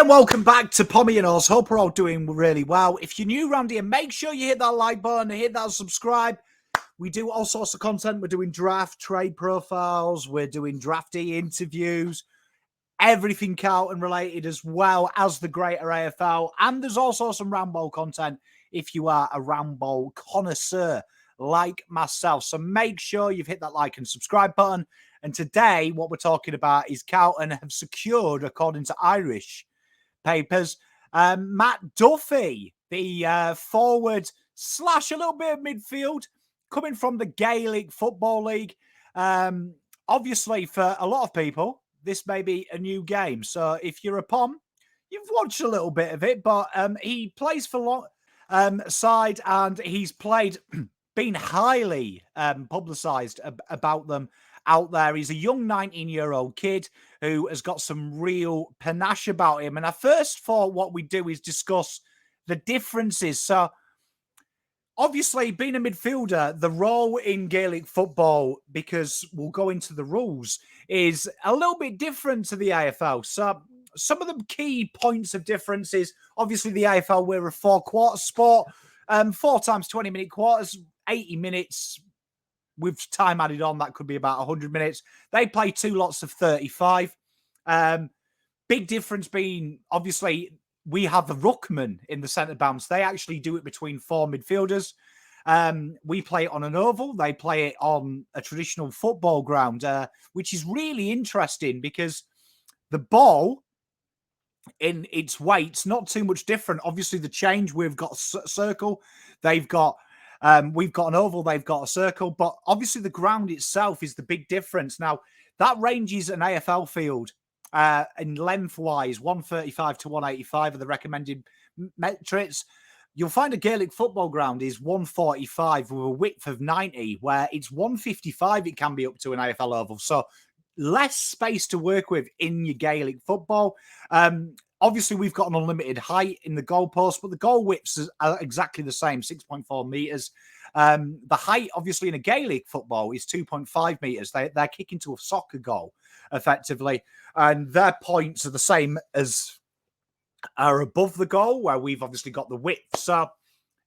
and welcome back to Pommy and Us. Hope we're all doing really well. If you're new around here, make sure you hit that like button, hit that subscribe. We do all sorts of content. We're doing draft, trade profiles. We're doing drafty interviews, everything Carlton related, as well as the greater AFL. And there's also some round ball content if you are a round ball connoisseur like myself. So make sure you've hit that like and subscribe button. And today, what we're talking about is Carlton have secured, according to Irish papers, Matt Duffy, the forward slash a little bit of midfield, coming from the Gaelic Football League. Obviously, for a lot of people, this may be a new game. So if you're a Pom, you've watched a little bit of it, but he plays for long side, and he's played, been highly publicised about them out there. He's a young 19-year-old kid who has got some real panache about him. And I first thought what we'd do is discuss the differences. So obviously, being a midfielder, the role in Gaelic football, because we'll go into the rules, is a little bit different to the AFL. So some of the key points of difference is, obviously, the AFL, we're a four-quarter sport, 4 times 20-minute quarters, 80 minutes. With time added on, that could be about 100 minutes. They play 2 lots of 35. Big difference being, obviously, we have the ruckman in the centre bounce. They actually do it between 4 midfielders. We play it on an oval. They play it on a traditional football ground, which is really interesting because the ball in its weight's not too much different. Obviously, the change, we've got a circle. They've got... we've got an oval, they've got a circle, but obviously the ground itself is the big difference. Now, that ranges an AFL field in length-wise, 135 to 185 are the recommended metrics. You'll find a Gaelic football ground is 145 with a width of 90, where it's 155 it can be up to an AFL oval. So less space to work with in your Gaelic football. Obviously, we've got an unlimited height in the goalpost, but the goal widths are exactly the same, 6.4 metres. The height, obviously, in a Gaelic football is 2.5 metres. They're kicking to a soccer goal, effectively. And their points are the same as are above the goal, where we've obviously got the width. So,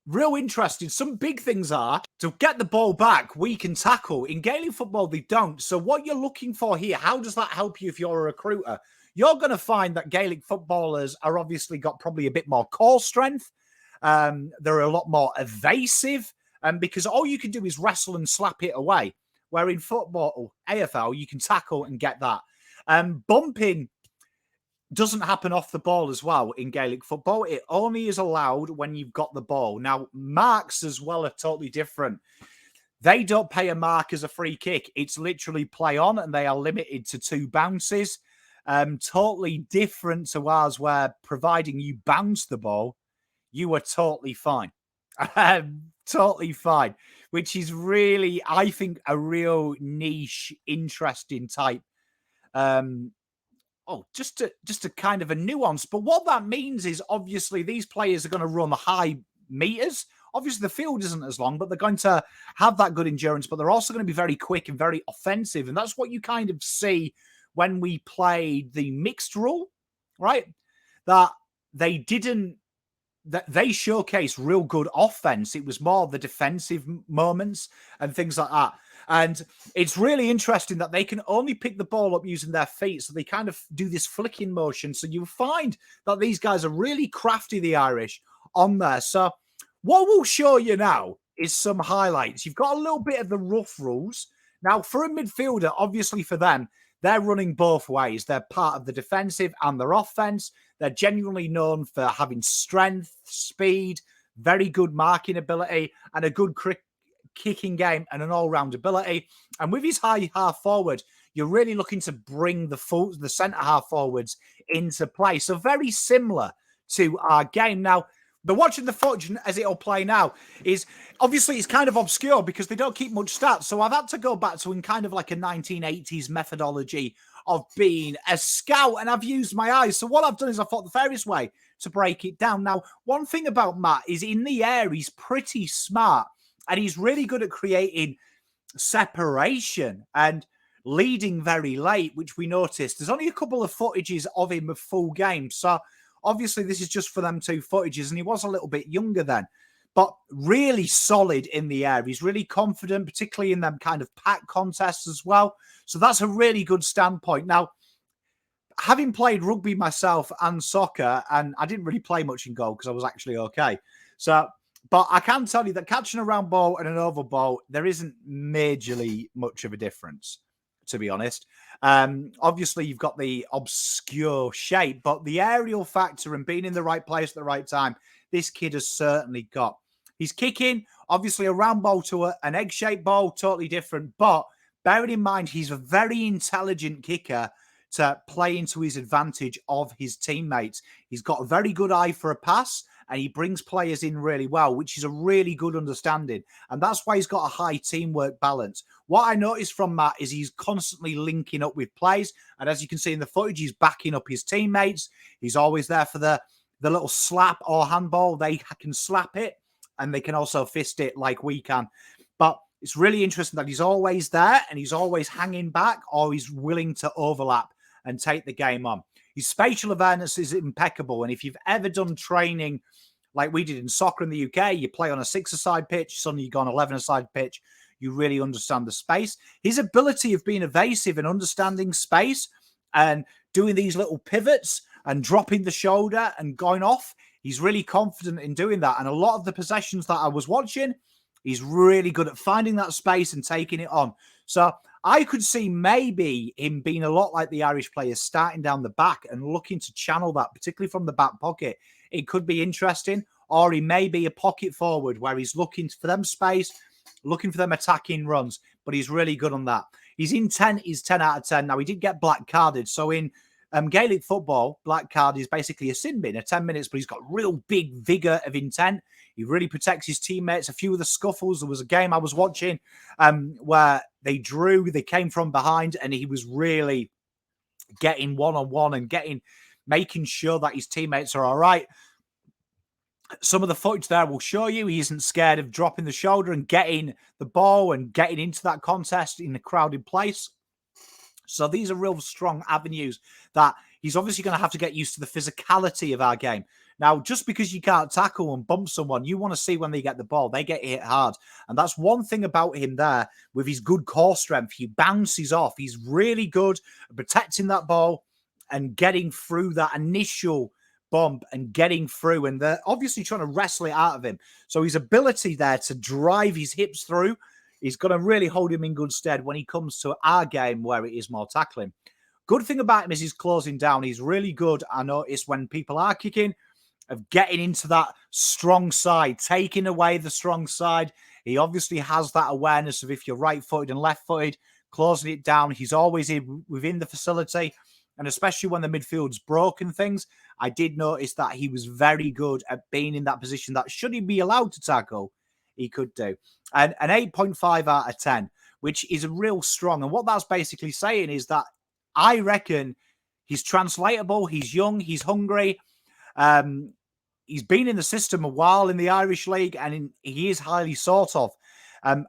real interesting. Some big things are, to get the ball back, we can tackle. In Gaelic football, they don't. So, what you're looking for here, how does that help you if you're a recruiter? You're going to find that Gaelic footballers are obviously got probably a bit more core strength. They're a lot more evasive, because all you can do is wrestle and slap it away. Where in football, AFL, you can tackle and get that. Bumping doesn't happen off the ball as well in Gaelic football. It only is allowed when you've got the ball. Now, marks as well are totally different. They don't pay a mark as a free kick. It's literally play on, and they are limited to 2 bounces. Totally different to ours, where providing you bounce the ball, you are totally fine. Totally fine, which is really, I think, a real niche, interesting type. Just a kind of a nuance. But what that means is, obviously, these players are going to run high meters. Obviously, the field isn't as long, but they're going to have that good endurance, but they're also going to be very quick and very offensive. And that's what you kind of see when we played the mixed rule, right? That they showcased real good offense. It was more the defensive moments and things like that. And it's really interesting that they can only pick the ball up using their feet. So they kind of do this flicking motion. So you'll find that these guys are really crafty, the Irish, on there. So what we'll show you now is some highlights. You've got a little bit of the rough rules. Now, for a midfielder, obviously for them, they're running both ways. They're part of the defensive and their offense. They're genuinely known for having strength, speed, very good marking ability, and a good kicking game and an all-round ability. And with his high half forward, you're really looking to bring the centre half forwards into play. So very similar to our game. Now, the watching the footage as it'll play now is obviously it's kind of obscure because they don't keep much stats. So I've had to go back to in kind of like a 1980s methodology of being a scout, and I've used my eyes. So what I've done is I thought the fairest way to break it down. Now, one thing about Matt is in the air, he's pretty smart, and he's really good at creating separation and leading very late, which we noticed. There's only a couple of footages of him of full games. So Obviously, this is just for them 2 footages, and he was a little bit younger then. But really solid in the air. He's really confident, particularly in them kind of pack contests as well. So that's a really good standpoint. Now, having played rugby myself and soccer, and I didn't really play much in goal because I was actually okay. So, but I can tell you that catching a round ball and an oval ball, there isn't majorly much of a difference, to be honest. Obviously, you've got the obscure shape, but the aerial factor and being in the right place at the right time, this kid has certainly got. He's kicking, obviously, a round ball to an egg-shaped ball, totally different. But bearing in mind, he's a very intelligent kicker to play into his advantage of his teammates. He's got a very good eye for a pass, and he brings players in really well, which is a really good understanding. And that's why he's got a high teamwork balance. What I noticed from Matt is he's constantly linking up with plays. And as you can see in the footage, he's backing up his teammates. He's always there for the little slap or handball. They can slap it, and they can also fist it like we can. But it's really interesting that he's always there, and he's always hanging back, or he's willing to overlap and take the game on. His spatial awareness is impeccable. And if you've ever done training like we did in soccer in the UK, you play on a 6-a-side pitch, suddenly you go on 11-a-side pitch, you really understand the space. His ability of being evasive and understanding space and doing these little pivots and dropping the shoulder and going off, he's really confident in doing that. And a lot of the possessions that I was watching, he's really good at finding that space and taking it on. So I could see maybe him being a lot like the Irish players, starting down the back and looking to channel that, particularly from the back pocket. It could be interesting. Or he may be a pocket forward where he's looking for them space, looking for them attacking runs. But he's really good on that. His intent is 10 out of 10. Now, he did get black carded. So in Gaelic football, black card is basically a sin bin, 10 minutes, but he's got real big vigor of intent. He really protects his teammates. A few of the scuffles, there was a game I was watching where they came from behind, and he was really getting one-on-one and making sure that his teammates are all right. Some of the footage there will show you he isn't scared of dropping the shoulder and getting the ball and getting into that contest in a crowded place. So these are real strong avenues that he's obviously going to have to get used to the physicality of our game. Now, just because you can't tackle and bump someone, you want to see when they get the ball. They get hit hard. And that's one thing about him there with his good core strength. He bounces off. He's really good at protecting that ball and getting through that initial bump and getting through. And they're obviously trying to wrestle it out of him. So his ability there to drive his hips through is going to really hold him in good stead when he comes to our game where it is more tackling. Good thing about him is he's closing down. He's really good, I notice, when people are kicking, of getting into that strong side, taking away the strong side. He obviously has that awareness of if you're right-footed and left-footed, closing it down. He's always within the facility, and especially when the midfield's broken things, I did notice that he was very good at being in that position that should he be allowed to tackle, he could do. And an 8.5 out of 10, which is a real strong. And what that's basically saying is that I reckon he's translatable, he's young, he's hungry. He's been in the system a while in the Irish League, and he is highly sought of.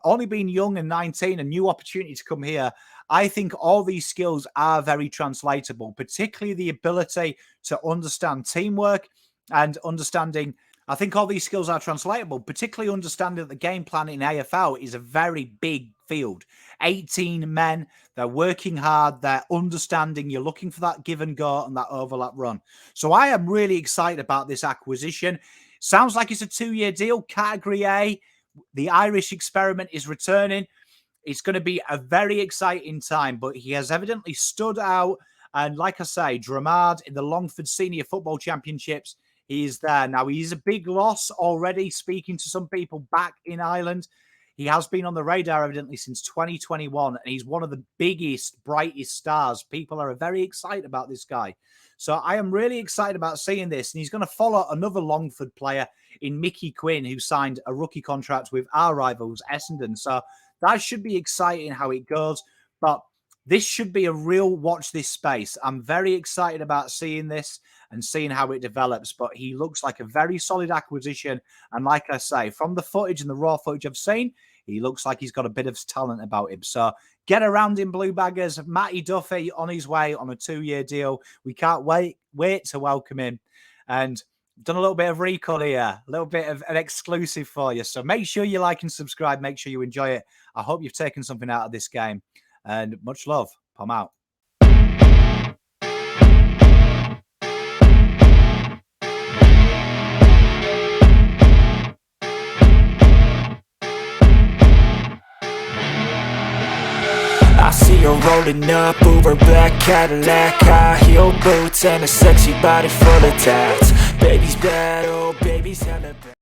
Only being young and 19, a new opportunity to come here, I think all these skills are very translatable, particularly the ability to understand teamwork and understanding. I think all these skills are translatable, particularly understanding that the game plan in AFL is a very big field. 18 men, they're working hard, they're understanding, you're looking for that give and go and that overlap run. So I am really excited about this acquisition. Sounds like it's a 2-year deal, category A. The Irish experiment is returning. It's going to be a very exciting time, but he has evidently stood out. And like I say, Dramard in the Longford Senior Football Championships, he is there. Now, he is a big loss already, speaking to some people back in Ireland. He has been on the radar, evidently, since 2021, and he's one of the biggest, brightest stars. People are very excited about this guy. So I am really excited about seeing this, and he's going to follow another Longford player in Mickey Quinn, who signed a rookie contract with our rivals, Essendon. So that should be exciting how it goes, but this should be a real watch this space. I'm very excited about seeing this and seeing how it develops, but he looks like a very solid acquisition. And like I say, from the footage and the raw footage I've seen, he looks like he's got a bit of talent about him. So get around him, Blue Baggers. Matty Duffy on his way on a 2-year deal. We can't wait to welcome him. and done a little bit of recall here, a little bit of an exclusive for you. So make sure you like and subscribe. Make sure you enjoy it. I hope you've taken something out of this game, and much love. Pom out. I see her rolling up, Uber black Cadillac, high heel boots and a sexy body full of tats. Baby's bad, oh baby's hella